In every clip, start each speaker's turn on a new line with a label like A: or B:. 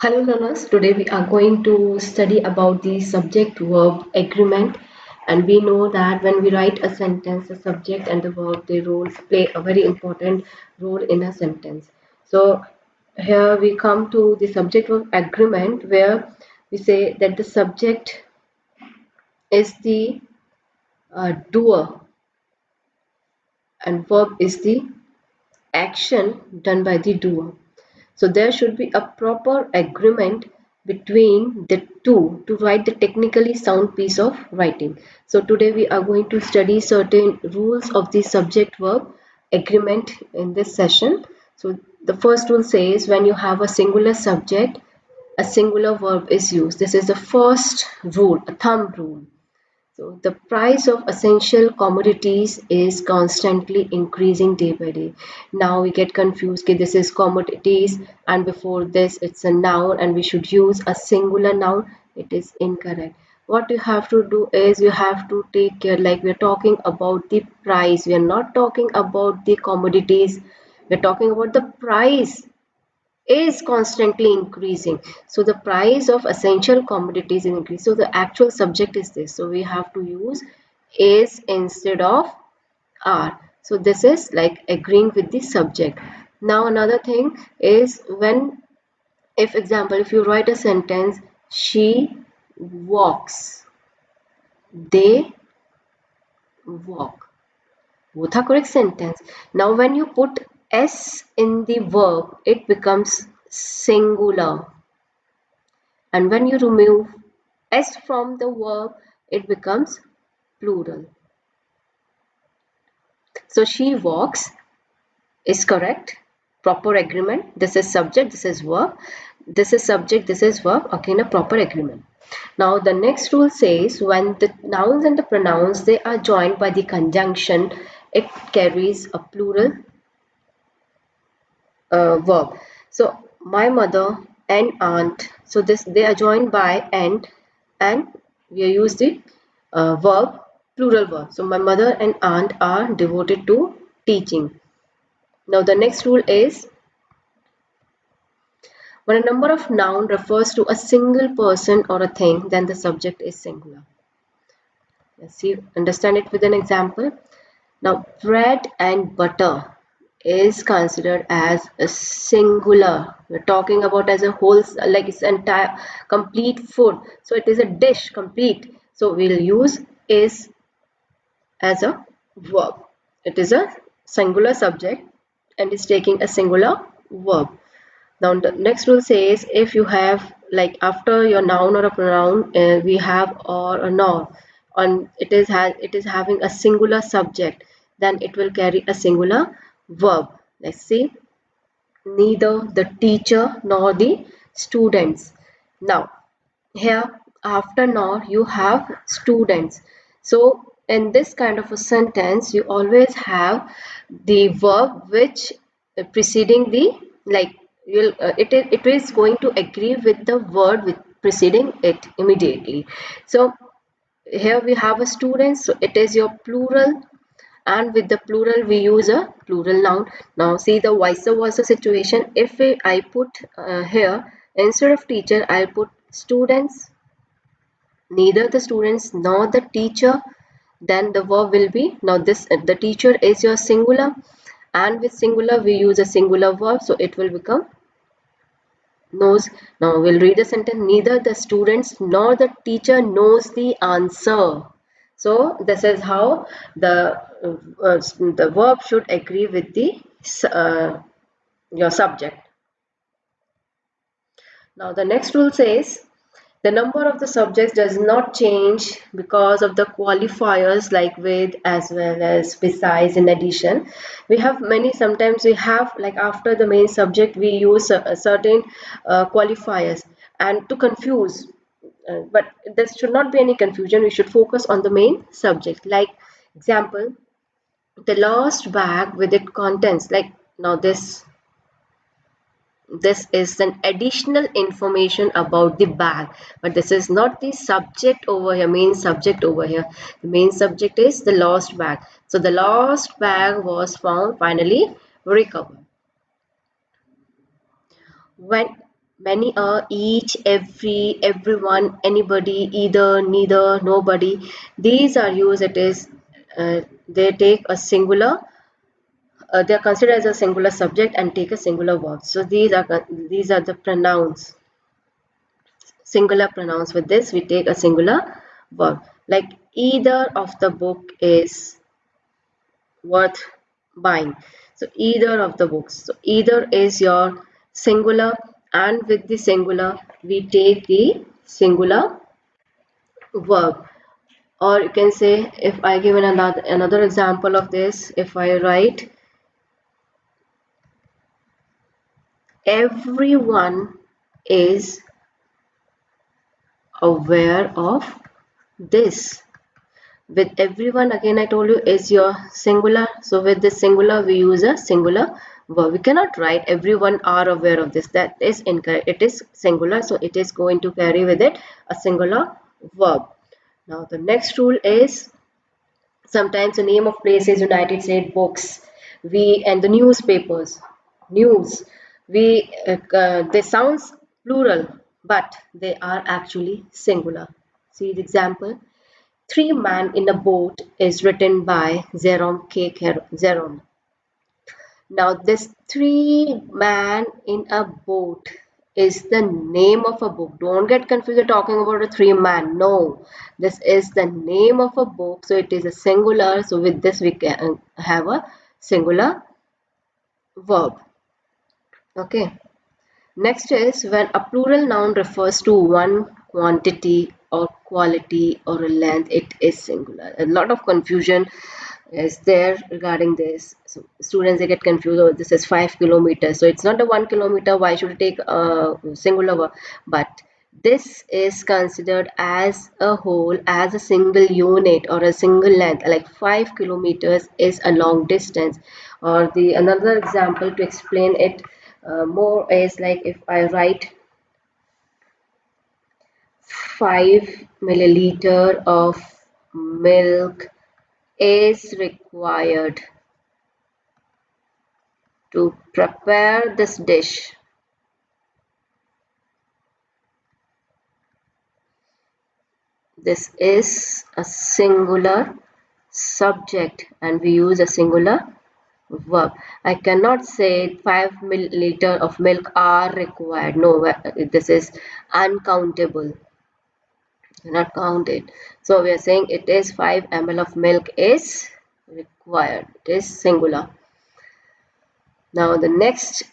A: Hello learners, today we are going to study about the subject verb agreement, and we know that when we write a sentence, the subject and the verb, they roles play a very important role in a sentence. So here we come to the subject verb agreement, where we say that the subject is the doer and verb is the action done by the doer. So there should be a proper agreement between the two to write the technically sound piece of writing. So today we are going to study certain rules of the subject verb agreement in this session. So the first rule says when you have a singular subject, a singular verb is used. This is the first rule, a thumb rule. So the price of essential commodities is constantly increasing day by day. Now we get confused. Okay, this is commodities, and before this it's a noun, and we should use a singular noun. It is incorrect. What you have to do is you have to take care. Like we're talking about the price. We are not talking about the commodities. We're talking about the price is constantly increasing. So the price of essential commodities is increasing. So the actual subject is this. So we have to use is instead of are. So this is like agreeing with the subject. Now another thing is when, if example, if you write a sentence, she walks, they walk. Both are correct sentence. Now when you put s in the verb, it becomes singular. And when you remove s from the verb, it becomes plural. So she walks is correct. Proper agreement. This is subject, this is verb. This is subject, this is verb. Again, a proper agreement. Now the next rule says when the nouns and the pronouns, they are joined by the conjunction, it carries a plural verb. So my mother and aunt. So this they are joined by and we use the verb, plural verb. So my mother and aunt are devoted to teaching. Now the next rule is when a number of noun refers to a single person or a thing, then the subject is singular. Let's see, understand it with an example. Now bread and butter is considered as a singular. We're talking about as a whole, like it's entire complete food. So it is a dish complete. So we'll use is as a verb. It is a singular subject and is taking a singular verb. Now the next rule says if you have like after your noun or a pronoun we have or a noun and it is having a singular subject, then it will carry a singular verb. Let's see, neither the teacher nor the students. Now here after nor you have students. So in this kind of a sentence you always have the verb which preceding the like it is going to agree with the word with preceding it immediately. So here we have a student, so it is your plural, and with the plural we use a plural noun. Now see the vice versa situation. If I put here instead of teacher I'll put students, neither the students nor the teacher, then the verb will be, now this the teacher is your singular, and with singular we use a singular verb, so it will become knows. Now we'll read the sentence, neither the students nor the teacher knows the answer. So this is how the verb should agree with the your subject. Now the next rule says the number of the subjects does not change because of the qualifiers like with, as well as, besides, in addition. We have many, sometimes we have like after the main subject we use a certain qualifiers and to confuse. But there should not be any confusion. We should focus on the main subject. Like example, the lost bag with its contents. Like now this is an additional information about the bag, but this is not the subject over here, main subject over here. The main subject is the lost bag. So the lost bag was found, finally recovered. When many, each, every, everyone, anybody, either, neither, nobody. These are used. It is they take a singular. They are considered as a singular subject and take a singular verb. So these are the pronouns, singular pronouns. With this, we take a singular verb. Like either of the book is worth buying. So either of the books. So either is your singular, and with the singular we take the singular verb. Or you can say, if I give another example of this, if I write everyone is aware of this. With everyone, again I told you, is your singular. So with this singular we use a singular verb. We cannot write everyone are aware of this. That is incorrect. It is singular, so it is going to carry with it a singular verb. Now the next rule is, sometimes the name of places, United States, books, we, and the newspapers, news, we they sounds plural, but they are actually singular. See the example. Three Man in a Boat is written by Jerome K. Jerome. Now, this Three Man in a Boat is the name of a book. Don't get confused, you're talking about a three man. No, this is the name of a book. So, it is a singular. So, with this, we can have a singular verb. Okay. Next is when a plural noun refers to one quantity or quality or a length, it is singular. A lot of confusion is there regarding this. So students, they get confused. Oh, this is 5 kilometers, so it's not a 1 kilometer. Why should it take a singular verb? But this is considered as a whole, as a single unit or a single length. Like 5 kilometers is a long distance. Or the another example to explain it more is, like if I write 5 milliliter of milk is required to prepare this dish. This is a singular subject and we use a singular verb. I cannot say 5 milliliter of milk are required. No, this is uncountable. Cannot count it. So we are saying it is 5 ml of milk is required. It is singular. Now the next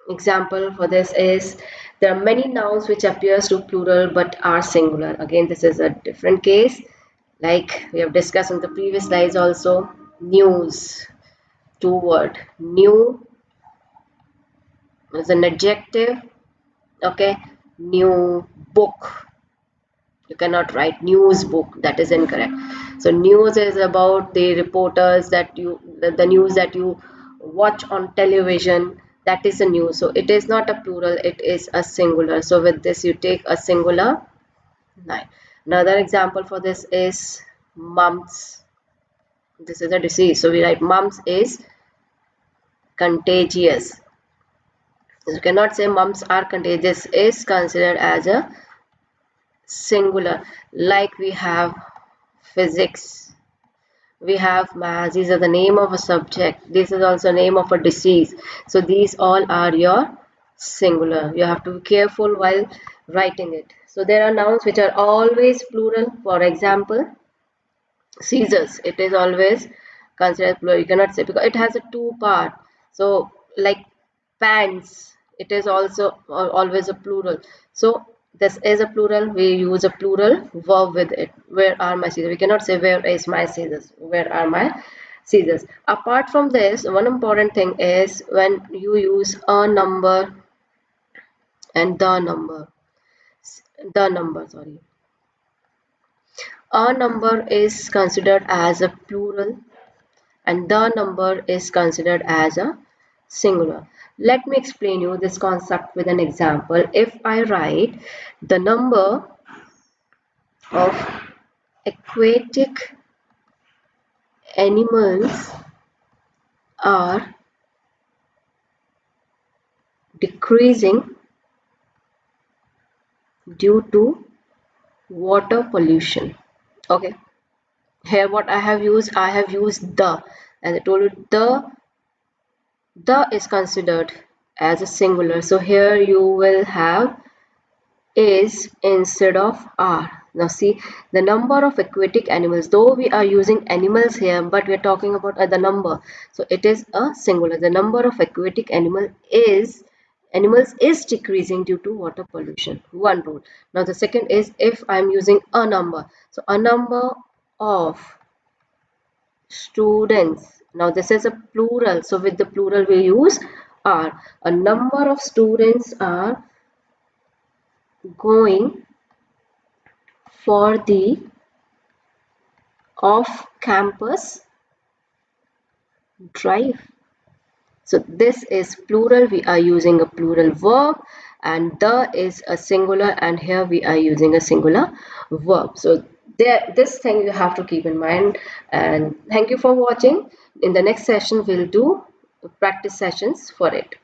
A: example for this is, there are many nouns which appears to plural but are singular. Again, this is a different case. Like we have discussed in the previous slides also. News, two word. New is an adjective. Okay. New book. You cannot write news book. That is incorrect. So news is about the reporters that the news that you watch on television. That is a news. So it is not a plural. It is a singular. So with this you take a singular. Nine. Another example for this is mumps. This is a disease. So we write mumps is contagious. You cannot say mumps are contagious. Is considered as a singular. Like we have physics, we have maths. These are the name of a subject. This is also name of a disease. So these all are your singular. You have to be careful while writing it. So there are nouns which are always plural. For example, scissors. It is always considered plural. You cannot say, because it has a two part. So like pants, it is also always a plural. So this is a plural. We use a plural verb with it. Where are my scissors? We cannot say where is my scissors. Where are my scissors? Apart from this, one important thing is when you use a number and the number. The number, sorry. A number is considered as a plural and the number is considered as a singular. Let me explain you this concept with an example. If I write the number of aquatic animals are decreasing due to water pollution. Okay, here what I have used the, and I told you the is considered as a singular, so here you will have is instead of are. Now see, the number of aquatic animals, though we are using animals here, but we are talking about the number, so it is a singular. The number of aquatic animals is decreasing due to water pollution. One rule. Now the second is if I am using a number, so a number of students. Now this is a plural, so with the plural we use are. A number of students are going for the off-campus drive. So this is plural, we are using a plural verb, and the is a singular, and here we are using a singular verb. So this thing you have to keep in mind, and thank you for watching. In the next session we'll do practice sessions for it.